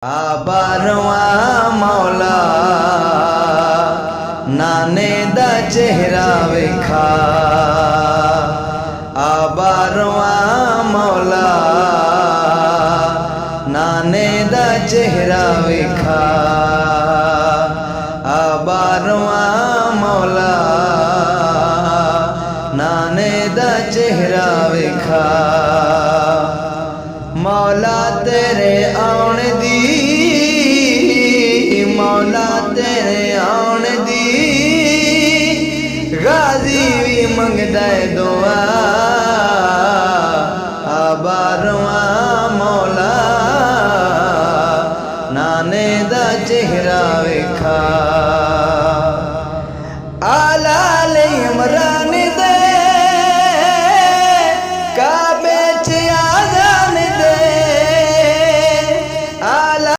आबारवा मौला नाने दा चेहरा वेखा। आबारवा मौला नाने दा चेहरा वेखा। आबारवा मौला नाने दा चेहरा वेखा। मौला तेरे आउण दी, मौला तेरे आउण दी गाजी भी मंगदा है दुआ। आबारवा मौला नाने दा चेहरा वेखा। आला